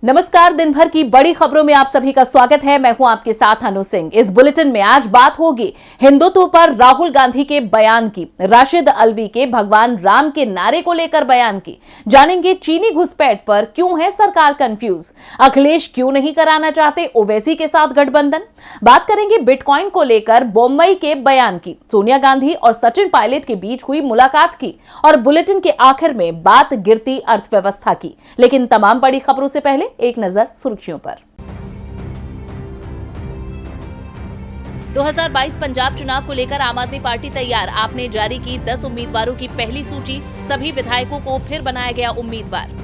नमस्कार, दिन भर की बड़ी खबरों में आप सभी का स्वागत है। मैं हूं आपके साथ अनु सिंह। इस बुलेटिन में आज बात होगी हिंदुत्व पर राहुल गांधी के बयान की, राशिद अल्वी के भगवान राम के नारे को लेकर बयान की, जानेंगे चीनी घुसपैठ पर क्यों है सरकार कंफ्यूज, अखिलेश क्यों नहीं कराना चाहते ओवैसी के साथ गठबंधन, बात करेंगे बिटकॉइन को लेकर बोम्मई के बयान की, सोनिया गांधी और सचिन पायलट के बीच हुई मुलाकात की और बुलेटिन के आखिर में बात गिरती अर्थव्यवस्था की। लेकिन तमाम बड़ी खबरों से पहले एक नजर सुर्खियों पर। 2022 पंजाब चुनाव को लेकर आम आदमी पार्टी तैयार। आपने जारी की 10 उम्मीदवारों की पहली सूची, सभी विधायकों को फिर बनाया गया उम्मीदवार।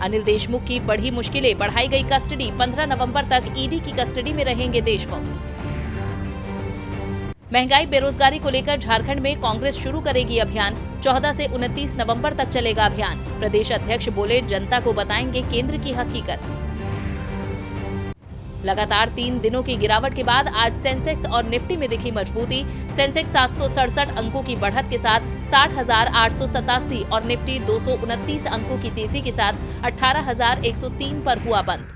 अनिल देशमुख की बढ़ी मुश्किलें, बढ़ाई गई कस्टडी, 15 नवंबर तक ईडी की कस्टडी में रहेंगे देशमुख। महंगाई बेरोजगारी को लेकर झारखंड में कांग्रेस शुरू करेगी अभियान, 14 से 29 नवंबर तक चलेगा अभियान। प्रदेश अध्यक्ष बोले, जनता को बताएंगे केंद्र की हकीकत। लगातार 3 दिनों की गिरावट के बाद आज सेंसेक्स और निफ्टी में दिखी मजबूती। सेंसेक्स 767 अंकों की बढ़त के साथ 60,887 और निफ्टी 229 अंकों की तेजी के साथ 18,103 पर हुआ बंद।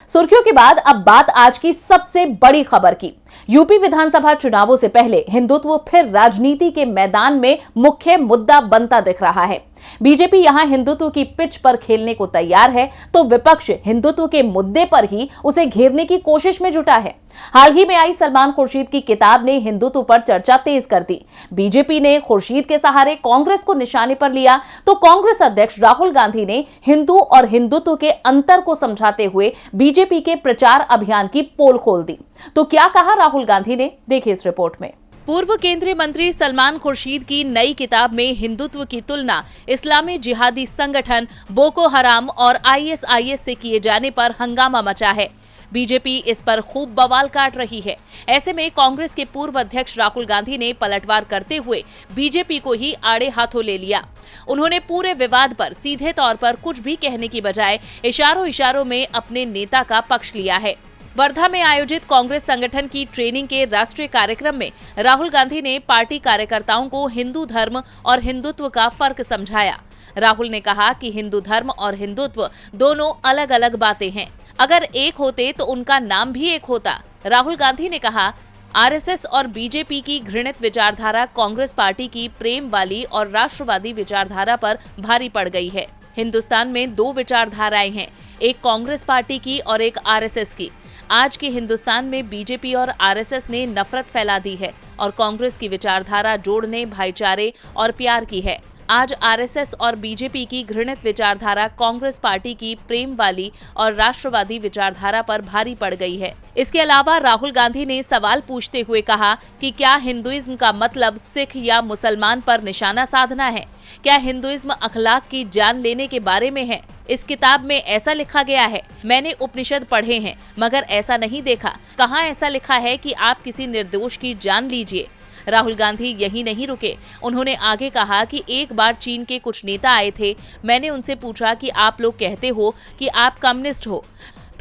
सुर्खियों के बाद अब बात आज की सबसे बड़ी खबर की। यूपी विधानसभा चुनावों से पहले हिंदुत्व फिर राजनीति के मैदान में मुख्य मुद्दा बनता दिख रहा है। बीजेपी यहां हिंदुत्व की पिच पर खेलने को तैयार है तो विपक्ष हिंदुत्व के मुद्दे पर ही उसे घेरने की कोशिश में जुटा है। हाल ही में आई सलमान खुर्शीद की किताब ने हिंदुत्व पर चर्चा तेज कर दी। बीजेपी ने खुर्शीद के सहारे कांग्रेस को निशाने पर लिया तो कांग्रेस अध्यक्ष राहुल गांधी ने हिंदू और हिंदुत्व के अंतर को समझाते हुए बीजेपी के प्रचार अभियान की पोल खोल दी। तो क्या कहा राहुल गांधी ने, देखिए इस रिपोर्ट में। पूर्व केंद्रीय मंत्री सलमान खुर्शीद की नई किताब में हिंदुत्व की तुलना इस्लामी जिहादी संगठन बोको हराम और आईएसआईएस से किए जाने पर हंगामा मचा है। बीजेपी इस पर खूब बवाल काट रही है। ऐसे में कांग्रेस के पूर्व अध्यक्ष राहुल गांधी ने पलटवार करते हुए बीजेपी को ही आड़े हाथों ले लिया। उन्होंने पूरे विवाद पर सीधे तौर पर कुछ भी कहने की बजाय इशारों में अपने नेता का पक्ष लिया है। वर्धा में आयोजित कांग्रेस संगठन की ट्रेनिंग के राष्ट्रीय कार्यक्रम में राहुल गांधी ने पार्टी कार्यकर्ताओं को हिंदू धर्म और हिंदुत्व का फर्क समझाया। राहुल ने कहा कि हिंदू धर्म और हिंदुत्व दोनों अलग अलग बातें हैं। अगर एक होते तो उनका नाम भी एक होता। राहुल गांधी ने कहा, आरएसएस और बीजेपी की घृणित विचारधारा कांग्रेस पार्टी की प्रेम वाली और राष्ट्रवादी विचारधारा पर भारी पड़ गई है। हिंदुस्तान में 2 विचारधाराएं हैं, एक कांग्रेस पार्टी की और एक आरएसएस की। आज के हिंदुस्तान में बीजेपी और आरएसएस ने नफरत फैला दी है और कांग्रेस की विचारधारा जोड़ने, भाईचारे और प्यार की है। आज आरएसएस और बीजेपी की घृणित विचारधारा कांग्रेस पार्टी की प्रेम वाली और राष्ट्रवादी विचारधारा पर भारी पड़ गई है। इसके अलावा राहुल गांधी ने सवाल पूछते हुए कहा कि क्या हिंदुइज्म का मतलब सिख या मुसलमान पर निशाना साधना है? क्या हिंदुइज्म अखलाक की जान लेने के बारे में है? इस किताब में ऐसा लिखा गया है। मैंने उपनिषद पढ़े हैं मगर ऐसा नहीं देखा। कहाँ ऐसा लिखा है कि आप किसी निर्दोष की जान लीजिए? राहुल गांधी यही नहीं रुके। उन्होंने आगे कहा कि एक बार चीन के कुछ नेता आए थे। मैंने उनसे पूछा कि आप लोग कहते हो कि आप कम्युनिस्ट हो,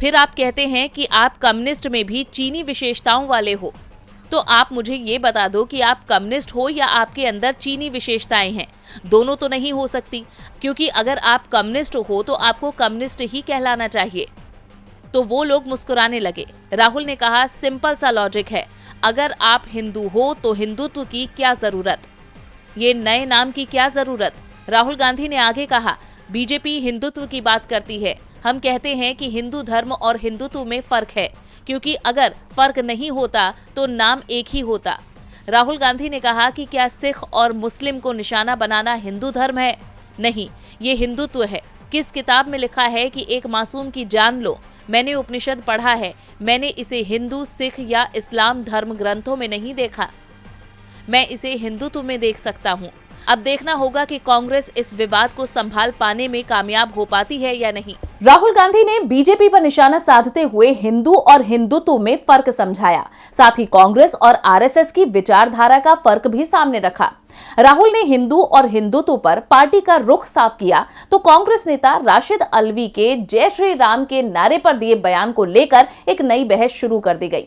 फिर आप कहते हैं कि आप कम्युनिस्ट में भी चीनी विशेषताओं वाले हो, तो आप मुझे ये बता दो कि आप कम्युनिस्ट हो या आपके अंदर चीनी विशेषताएं हैं। दोनों तो नहीं हो सकती, क्योंकि अगर आप कम्युनिस्ट हो तो आपको कम्युनिस्ट ही कहलाना चाहिए। तो वो लोग मुस्कुराने लगे। राहुल ने कहा, सिंपल सा लॉजिक है, अगर आप हिंदू हो तो हिंदुत्व की क्या जरूरत, ये नए नाम की क्या जरूरत? राहुल गांधी ने आगे कहा, बीजेपी हिंदुत्व की बात करती है, हम कहते हैं कि हिंदू धर्म और हिंदुत्व में फर्क है, क्योंकि अगर फर्क नहीं होता तो नाम एक ही होता। राहुल गांधी ने कहा कि क्या सिख और मुस्लिम को निशाना बनाना हिंदू धर्म है? नहीं, ये हिंदुत्व है। किस किताब में लिखा है कि एक मासूम की जान लो? मैंने उपनिषद पढ़ा है, मैंने इसे हिंदू, सिख या इस्लाम धर्म ग्रंथों में नहीं देखा। मैं इसे हिंदुत्व में देख सकता हूँ। अब देखना होगा कि कांग्रेस इस विवाद को संभाल पाने में कामयाब हो पाती है या नहीं। राहुल गांधी ने बीजेपी पर निशाना साधते हुए हिंदू और हिंदुत्व में फर्क समझाया। साथ ही कांग्रेस और आरएसएस की विचारधारा का फर्क भी सामने रखा। राहुल ने हिंदू और हिंदुत्व पर पार्टी का रुख साफ किया तो कांग्रेस नेता राशिद अल्वी के जय श्री राम के नारे पर दिए बयान को लेकर एक नई बहस शुरू कर दी गई।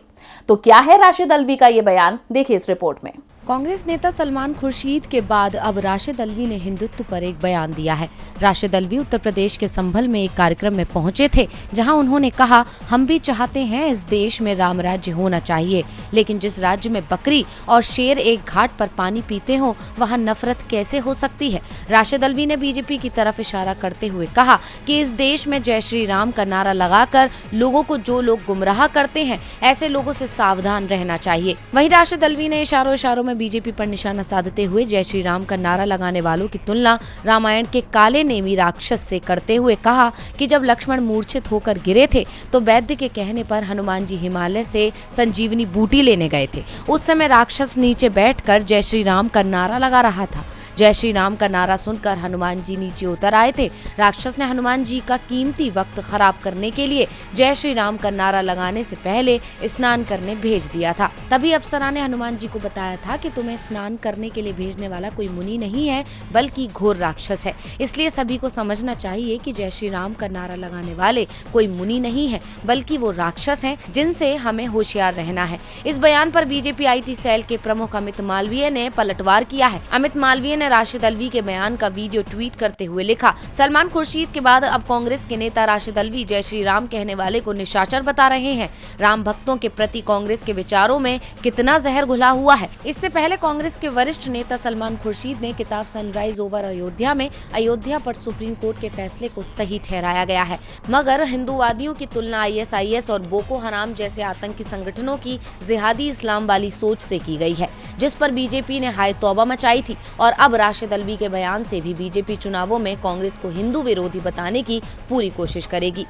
तो क्या है राशिद अल्वी का ये बयान, देखिए इस रिपोर्ट में। कांग्रेस नेता सलमान खुर्शीद के बाद अब राशिद अल्वी ने हिंदुत्व पर एक बयान दिया है। राशिद अल्वी उत्तर प्रदेश के संभल में एक कार्यक्रम में पहुंचे थे, जहां उन्होंने कहा, हम भी चाहते हैं इस देश में राम राज्य होना चाहिए, लेकिन जिस राज्य में बकरी और शेर एक घाट पर पानी पीते हो, वहां नफरत कैसे हो सकती है। राशिद अल्वी ने बीजेपी की तरफ इशारा करते हुए कहा कि इस देश में जय श्री राम का नारा लगाकर लोगों को जो लोग गुमराह करते हैं, ऐसे लोगों से सावधान रहना चाहिए। वहीं राशिद अल्वी ने इशारों में बीजेपी पर निशाना साधते हुए जय श्री राम का नारा लगाने वालों की तुलना रामायण के काले नेमी राक्षस से करते हुए कहा कि जब लक्ष्मण मूर्छित होकर गिरे थे तो वैद्य के कहने पर हनुमान जी हिमालय से संजीवनी बूटी लेने गए थे। उस समय राक्षस नीचे बैठकर जय श्री राम का नारा लगा रहा था। जय श्री राम का नारा सुनकर हनुमान जी नीचे उतर आए थे। राक्षस ने हनुमान जी का कीमती वक्त खराब करने के लिए जय श्री राम का नारा लगाने से पहले स्नान करने भेज दिया था। तभी अप्सरा ने हनुमान जी को बताया था कि तुम्हें स्नान करने के लिए भेजने वाला कोई मुनि नहीं है, बल्कि घोर राक्षस है। इसलिए सभी को समझना चाहिए कि जय श्री राम का नारा लगाने वाले कोई मुनि नहीं है, बल्कि वो राक्षस हैं, जिनसे हमें होशियार रहना है। इस बयान पर बीजेपी IT सेल के प्रमुख अमित मालवीय ने पलटवार किया है। अमित मालवीय ने राशिद अल्वी के बयान का वीडियो ट्वीट करते हुए लिखा, सलमान खुर्शीद के बाद अब कांग्रेस के नेता राशिद अल्वी जय श्री राम कहने वाले को निशाचर बता रहे हैं। राम भक्तों के प्रति कांग्रेस के विचारों में कितना जहर घुला हुआ है। इससे पहले कांग्रेस के वरिष्ठ नेता सलमान खुर्शीद ने किताब सनराइज ओवर अयोध्या में अयोध्या पर सुप्रीम कोर्ट के फैसले को सही ठहराया गया है, मगर हिंदूवादियों की तुलना ISIS और बोको हराम जैसे आतंकी संगठनों की जिहादी इस्लाम वाली सोच से की गई है, जिस पर बीजेपी ने हाय तौबा मचाई थी। और अब राशिद अल्वी के बयान से भी बीजेपी चुनावों में कांग्रेस को हिंदू विरोधी बताने की पूरी कोशिश करेगी।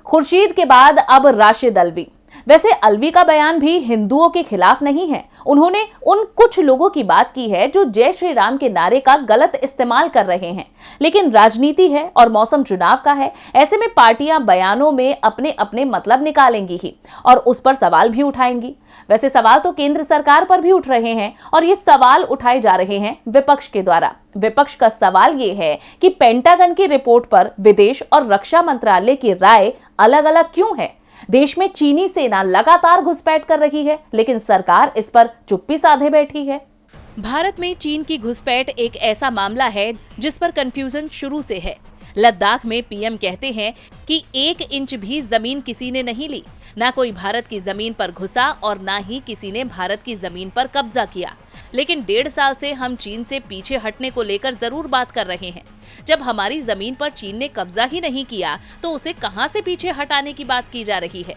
खुर्शीद के बाद अब राशिद अल्वी। वैसे अल्वी का बयान भी हिंदुओं के खिलाफ नहीं है। उन्होंने उन कुछ लोगों की बात की है जो जय श्री राम के नारे का गलत इस्तेमाल कर रहे हैं, लेकिन राजनीति है और मौसम चुनाव का है। ऐसे में पार्टियां बयानों में अपने अपने मतलब निकालेंगी ही और उस पर सवाल भी उठाएंगी। वैसे सवाल तो केंद्र सरकार पर भी उठ रहे हैं और ये सवाल उठाए जा रहे हैं विपक्ष के द्वारा। विपक्ष का सवाल ये है कि पेंटागन की रिपोर्ट पर विदेश और रक्षा मंत्रालय की राय अलग अलग क्यों है। देश में चीनी सेना लगातार घुसपैठ कर रही है, लेकिन सरकार इस पर चुप्पी साधे बैठी है। भारत में चीन की घुसपैठ एक ऐसा मामला है जिस पर कंफ्यूजन शुरू से है। लद्दाख में PM कहते हैं कि 1 इंच भी जमीन किसी ने नहीं ली, ना कोई भारत की जमीन पर घुसा और ना ही किसी ने भारत की जमीन पर कब्जा किया। लेकिन 1.5 साल से हम चीन से पीछे हटने को लेकर जरूर बात कर रहे हैं। जब हमारी जमीन पर चीन ने कब्जा ही नहीं किया तो उसे कहां से पीछे हटाने की बात की जा रही है।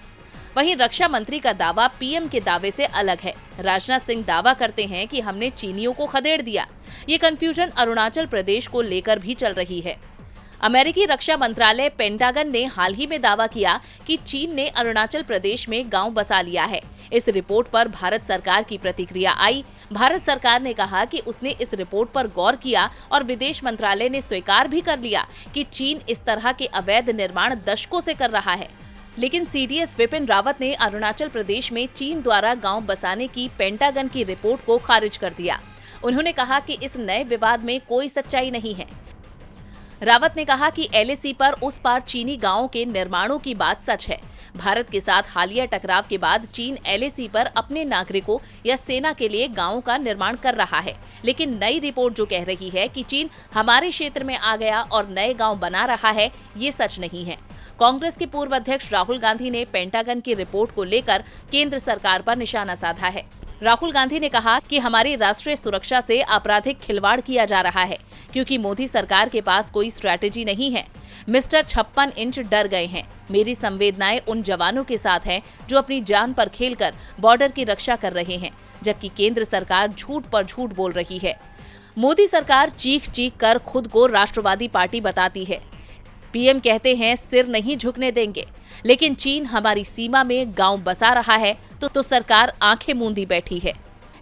वहीं रक्षा मंत्री का दावा PM के दावे से अलग है। राजनाथ सिंह दावा करते हैं कि हमने चीनियों को खदेड़ दिया। ये कंफ्यूजन अरुणाचल प्रदेश को लेकर भी चल रही है। अमेरिकी रक्षा मंत्रालय पेंटागन ने हाल ही में दावा किया कि चीन ने अरुणाचल प्रदेश में गांव बसा लिया है। इस रिपोर्ट पर भारत सरकार की प्रतिक्रिया आई। भारत सरकार ने कहा कि उसने इस रिपोर्ट पर गौर किया और विदेश मंत्रालय ने स्वीकार भी कर लिया कि चीन इस तरह के अवैध निर्माण दशकों से कर रहा है। लेकिन CDS विपिन रावत ने अरुणाचल प्रदेश में चीन द्वारा गांव बसाने की पेंटागन की रिपोर्ट को खारिज कर दिया। उन्होंने कहा कि इस नए विवाद में कोई सच्चाई नहीं है। रावत ने कहा कि LAC पर उस पार चीनी गांवों के निर्माणों की बात सच है। भारत के साथ हालिया टकराव के बाद चीन LAC पर अपने नागरिकों या सेना के लिए गांवों का निर्माण कर रहा है, लेकिन नई रिपोर्ट जो कह रही है कि चीन हमारे क्षेत्र में आ गया और नए गांव बना रहा है, ये सच नहीं है। कांग्रेस के पूर्व अध्यक्ष राहुल गांधी ने पेंटागन की रिपोर्ट को लेकर केंद्र सरकार पर निशाना साधा है। राहुल गांधी ने कहा कि हमारी राष्ट्रीय सुरक्षा से आपराधिक खिलवाड़ किया जा रहा है, क्योंकि मोदी सरकार के पास कोई स्ट्रैटेजी नहीं है। मिस्टर 56 इंच डर गए हैं। मेरी संवेदनाएं उन जवानों के साथ हैं जो अपनी जान पर खेलकर बॉर्डर की रक्षा कर रहे हैं, जबकि केंद्र सरकार झूठ पर झूठ बोल रही है। मोदी सरकार चीख चीख कर खुद को राष्ट्रवादी पार्टी बताती है। PM कहते हैं सिर नहीं झुकने देंगे, लेकिन चीन हमारी सीमा में गांव बसा रहा है तो सरकार आंखें मूंदी बैठी है।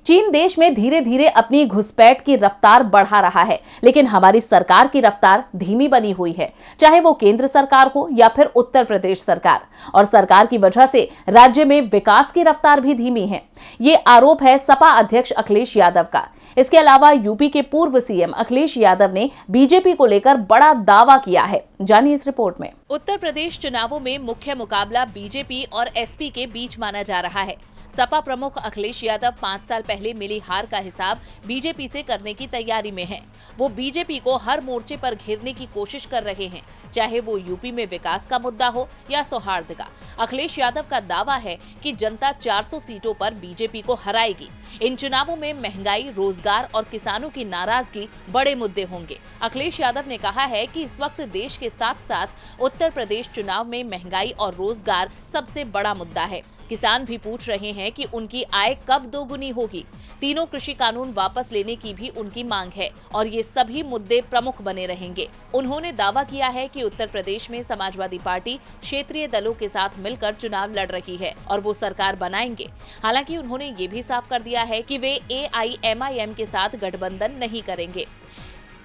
चीन देश में धीरे धीरे अपनी घुसपैठ की रफ्तार बढ़ा रहा है, लेकिन हमारी सरकार की रफ्तार धीमी बनी हुई है, चाहे वो केंद्र सरकार हो या फिर उत्तर प्रदेश सरकार। और सरकार की वजह से राज्य में विकास की रफ्तार भी धीमी है। ये आरोप है सपा अध्यक्ष अखिलेश यादव का। इसके अलावा यूपी के पूर्व CM अखिलेश यादव ने बीजेपी को लेकर बड़ा दावा किया है। जानिए इस रिपोर्ट में। उत्तर प्रदेश चुनावों में मुख्य मुकाबला बीजेपी और SP के बीच माना जा रहा है। सपा प्रमुख अखिलेश यादव 5 साल पहले मिली हार का हिसाब बीजेपी से करने की तैयारी में हैं। वो बीजेपी को हर मोर्चे पर घेरने की कोशिश कर रहे हैं, चाहे वो यूपी में विकास का मुद्दा हो या सौहार्द का। अखिलेश यादव का दावा है कि जनता 400 सीटों पर बीजेपी को हराएगी। इन चुनावों में महंगाई, रोजगार और किसानों की नाराजगी बड़े मुद्दे होंगे। अखिलेश यादव ने कहा है कि इस वक्त देश के साथ साथ उत्तर प्रदेश चुनाव में महंगाई और रोजगार सबसे बड़ा मुद्दा है। किसान भी पूछ रहे हैं कि उनकी आय कब दोगुनी होगी। तीनों कृषि कानून वापस लेने की भी उनकी मांग है और ये सभी मुद्दे प्रमुख बने रहेंगे। उन्होंने दावा किया है कि उत्तर प्रदेश में समाजवादी पार्टी क्षेत्रीय दलों के साथ मिलकर चुनाव लड़ रही है और वो सरकार बनाएंगे। हालांकि उन्होंने ये भी साफ कर दिया है कि वे AIMIM के साथ गठबंधन नहीं करेंगे।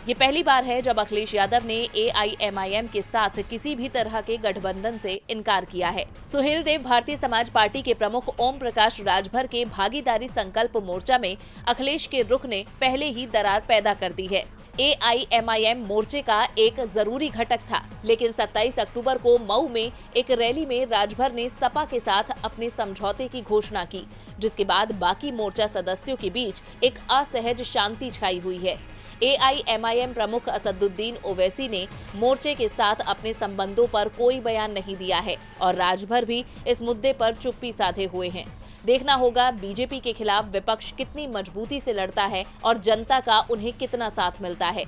ये पहली बार है जब अखिलेश यादव ने AIMIM के साथ किसी भी तरह के गठबंधन से इनकार किया है। सुहेल देव भारतीय समाज पार्टी के प्रमुख ओम प्रकाश राजभर के भागीदारी संकल्प मोर्चा में अखिलेश के रुख ने पहले ही दरार पैदा कर दी है। AIMIM मोर्चे का एक जरूरी घटक था, लेकिन 27 अक्टूबर को मऊ में एक रैली में राजभर ने सपा के साथ अपने समझौते की घोषणा की, जिसके बाद बाकी मोर्चा सदस्यों के बीच एक असहज शांति छाई हुई है। AIMIM प्रमुख असदुद्दीन ओवैसी ने मोर्चे के साथ अपने संबंधों पर कोई बयान नहीं दिया है और राजभर भी इस मुद्दे पर चुप्पी साधे हुए हैं। देखना होगा बीजेपी के खिलाफ विपक्ष कितनी मजबूती से लड़ता है और जनता का उन्हें कितना साथ मिलता है।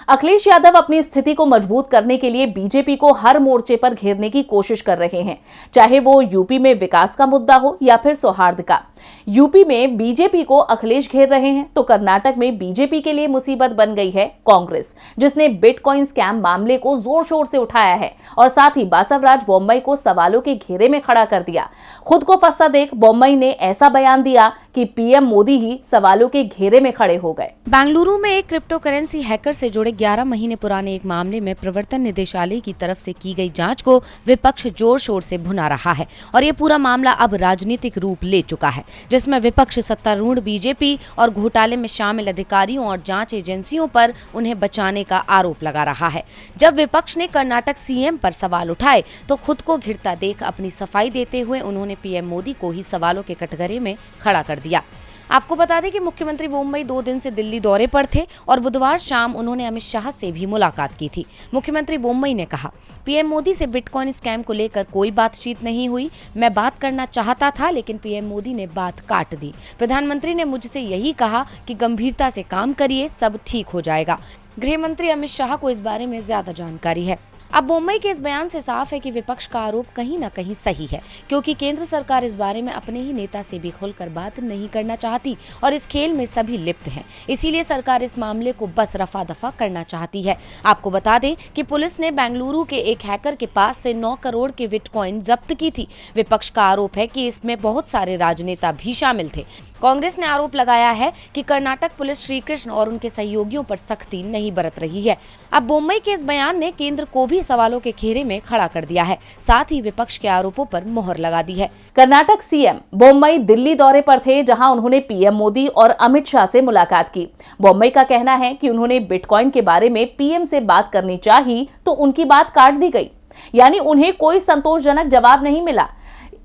अखिलेश यादव अपनी स्थिति को मजबूत करने के लिए बीजेपी को हर मोर्चे पर घेरने की कोशिश कर रहे हैं, चाहे वो यूपी में विकास का मुद्दा हो या फिर सौहार्द का। यूपी में बीजेपी को अखिलेश घेर रहे हैं तो कर्नाटक में बीजेपी के लिए मुसीबत बन गई है कांग्रेस, जिसने बिटकॉइन स्कैम मामले को जोर शोर से उठाया है और साथ ही बासवराज बोम्मई को सवालों के घेरे में खड़ा कर दिया। खुद को फंसा देख बोम्मई ने ऐसा बयान दिया कि PM मोदी ही सवालों के घेरे में खड़े हो गए। बेंगलुरु में एक क्रिप्टो करेंसी हैकर से जुड़े 11 महीने पुराने एक मामले में प्रवर्तन निदेशालय की तरफ से की गई जांच को विपक्ष जोर शोर से भुना रहा है और ये पूरा मामला अब राजनीतिक रूप ले चुका है, जिसमें विपक्ष सत्तारूढ़ बीजेपी और घोटाले में शामिल अधिकारियों और जांच एजेंसियों पर उन्हें बचाने का आरोप लगा रहा है। जब विपक्ष ने कर्नाटक CM पर सवाल उठाए तो खुद को घिरता देख अपनी सफाई देते हुए उन्होंने PM मोदी को ही सवालों के कटघरे में खड़ा कर दिया। आपको बता दें कि मुख्यमंत्री बोम्मई 2 दिन से दिल्ली दौरे पर थे और बुधवार शाम उन्होंने अमित शाह से भी मुलाकात की थी। मुख्यमंत्री बोम्मई ने कहा, PM मोदी से बिटकॉइन स्कैम को लेकर कोई बातचीत नहीं हुई। मैं बात करना चाहता था लेकिन PM मोदी ने बात काट दी। प्रधानमंत्री ने मुझसे यही कहा कि गंभीरता से काम करिए, सब ठीक हो जाएगा। गृह मंत्री अमित शाह को इस बारे में ज्यादा जानकारी है। अब बोम्मई के इस बयान से साफ है कि विपक्ष का आरोप कहीं न कहीं सही है, क्योंकि केंद्र सरकार इस बारे में अपने ही नेता से भी खुलकर बात नहीं करना चाहती और इस खेल में सभी लिप्त हैं। इसीलिए सरकार इस मामले को बस रफा दफा करना चाहती है। आपको बता दें कि पुलिस ने बेंगलुरु के एक हैकर के पास से 9 करोड़ के बिटकॉइन जब्त की थी। विपक्ष का आरोप है कि इसमें बहुत सारे राजनेता भी शामिल थे। कांग्रेस ने आरोप लगाया है कि कर्नाटक पुलिस श्रीकृष्ण और उनके सहयोगियों पर सख्ती नहीं बरत रही है। अब बोम्मई के इस बयान ने केंद्र को भी सवालों के घेरे में खड़ा कर दिया है, साथ ही विपक्ष के आरोपों पर मोहर लगा दी है। कर्नाटक CM बोम्मई दिल्ली दौरे पर थे, जहां उन्होंने PM मोदी और अमित शाह से मुलाकात की। बोम्मई का कहना है कि उन्होंने बिटकॉइन के बारे में PM से बात करनी चाहिए तो उनकी बात काट दी गई, यानी उन्हें कोई संतोषजनक जवाब नहीं मिला।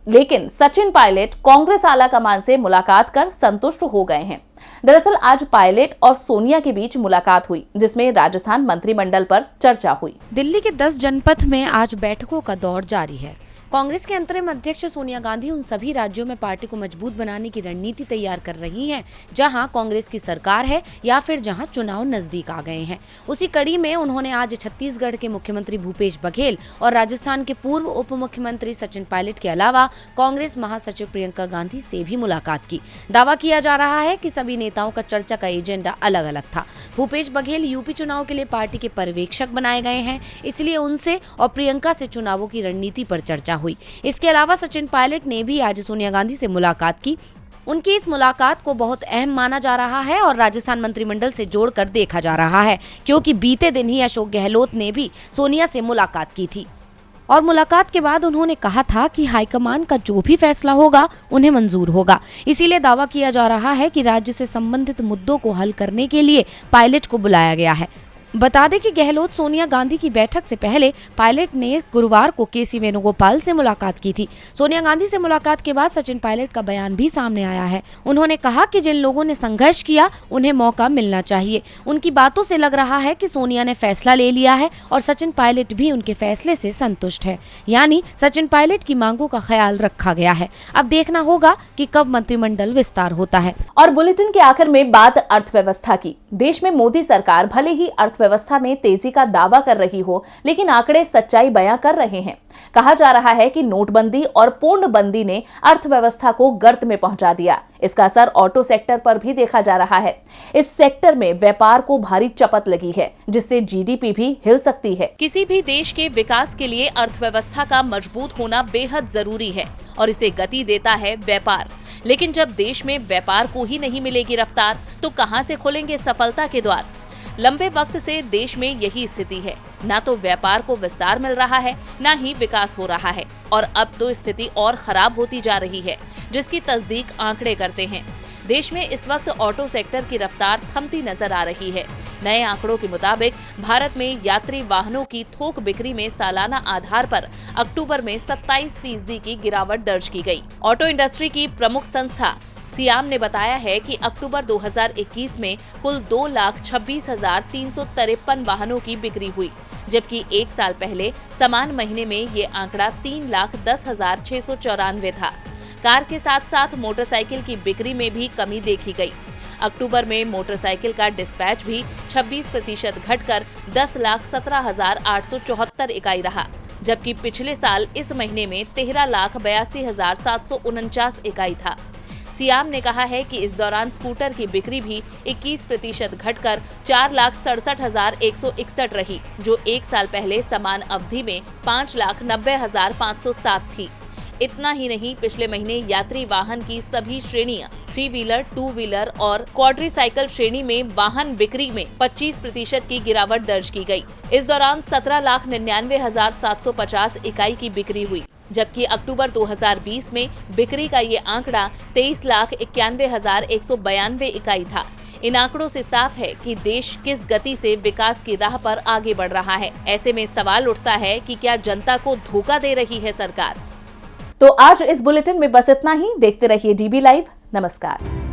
लेकिन सचिन पायलट कांग्रेस आला कमान से मुलाकात कर संतुष्ट हो गए हैं। दरअसल आज पायलट और सोनिया के बीच मुलाकात हुई, जिसमें राजस्थान मंत्रिमंडल पर चर्चा हुई। दिल्ली के 10 जनपद में आज बैठकों का दौर जारी है। कांग्रेस के अंतरिम अध्यक्ष सोनिया गांधी उन सभी राज्यों में पार्टी को मजबूत बनाने की रणनीति तैयार कर रही हैं, जहां कांग्रेस की सरकार है या फिर जहां चुनाव नजदीक आ गए हैं। उसी कड़ी में उन्होंने आज छत्तीसगढ़ के मुख्यमंत्री भूपेश बघेल और राजस्थान के पूर्व उप मुख्यमंत्री सचिन पायलट के अलावा कांग्रेस महासचिव प्रियंका गांधी से भी मुलाकात की। दावा किया जा रहा है कि सभी नेताओं का चर्चा का एजेंडा अलग अलग था। भूपेश बघेल यूपी चुनाव के लिए पार्टी के पर्यवेक्षक बनाए गए हैं, इसलिए उनसे और प्रियंका से चुनावों की रणनीति पर चर्चा हुई। इसके अलावा सचिन पायलट ने भी आज सोनिया गांधी से मुलाकात की। उनकी इस मुलाकात को बहुत अहम माना जा रहा है और राजस्थान मंत्रिमंडल से जोड़कर देखा जा रहा है, क्योंकि बीते दिन ही अशोक गहलोत ने भी सोनिया से मुलाकात की थी और मुलाकात के बाद उन्होंने कहा था कि हाईकमान का जो भी फैसला होगा उन्हें मंजूर होगा। इसीलिए दावा किया जा रहा है कि राज्य से संबंधित मुद्दों को हल करने के लिए पायलट को बुलाया गया है। बता दें कि गहलोत सोनिया गांधी की बैठक से पहले पायलट ने गुरुवार को केसी वेणुगोपाल से मुलाकात की थी। सोनिया गांधी से मुलाकात के बाद सचिन पायलट का बयान भी सामने आया है। उन्होंने कहा कि जिन लोगों ने संघर्ष किया उन्हें मौका मिलना चाहिए। उनकी बातों से लग रहा है कि सोनिया ने फैसला ले लिया है और सचिन पायलट भी उनके फैसले से संतुष्ट है, यानी सचिन पायलट की मांगों का ख्याल रखा गया है। अब देखना होगा कि कब मंत्रिमंडल विस्तार होता है। और बुलेटिन के आखिर में बात अर्थव्यवस्था की। देश में मोदी सरकार भले ही अर्थव्यवस्था में तेजी का दावा कर रही हो, लेकिन आंकड़े सच्चाई बयां कर रहे हैं। कहा जा रहा है कि नोटबंदी और पूर्णबंदी ने अर्थव्यवस्था को गर्त में पहुंचा दिया। इसका असर ऑटो सेक्टर पर भी देखा जा रहा है। इस सेक्टर में व्यापार को भारी चपत लगी है, जिससे जीडीपी भी हिल सकती है। किसी भी देश के विकास के लिए अर्थव्यवस्था का मजबूत होना बेहद जरूरी है और इसे गति देता है व्यापार। लेकिन जब देश में व्यापार को ही नहीं मिलेगी रफ्तार, तो कहां से खोलेंगे सफलता के द्वार? लंबे वक्त से देश में यही स्थिति है। ना तो व्यापार को विस्तार मिल रहा है, ना ही विकास हो रहा है और अब तो स्थिति और खराब होती जा रही है, जिसकी तस्दीक आंकड़े करते हैं। देश में इस वक्त ऑटो सेक्टर की रफ्तार थमती नजर आ रही है। नए आंकड़ों के मुताबिक भारत में यात्री वाहनों की थोक बिक्री में सालाना आधार पर अक्टूबर में 27% की गिरावट दर्ज की गई। ऑटो इंडस्ट्री की प्रमुख संस्था सियाम ने बताया है कि अक्टूबर 2021 में कुल 2,26,353 वाहनों की बिक्री हुई, जबकि एक साल पहले समान महीने में ये आंकड़ा 3,10,694 था। कार के साथ साथ मोटरसाइकिल की बिक्री में भी कमी देखी गई। अक्टूबर में मोटरसाइकिल का डिस्पैच भी 26% घटकर 10,17,874 इकाई रहा, जबकि पिछले साल इस महीने में 13,82,749 इकाई था। सियाम ने कहा है कि इस दौरान स्कूटर की बिक्री भी 21% घटकर 4,67,161 रही, जो एक साल पहले समान अवधि में 5,90,507 थी। इतना ही नहीं, पिछले महीने यात्री वाहन की सभी श्रेणियां 3 व्हीलर, 2 व्हीलर और क्वाड्रीसाइकिल श्रेणी में वाहन बिक्री में 25% की गिरावट दर्ज की गई। इस दौरान 17,99,750 इकाई की बिक्री हुई, जबकि अक्टूबर 2020 में बिक्री का ये आंकड़ा 23,91,192 इकाई था। इन आंकड़ों से साफ है कि देश किस गति से विकास की राह पर आगे बढ़ रहा है। ऐसे में सवाल उठता है कि क्या जनता को धोखा दे रही है सरकार? तो आज इस बुलेटिन में बस इतना ही। देखते रहिए डीबी लाइव। नमस्कार।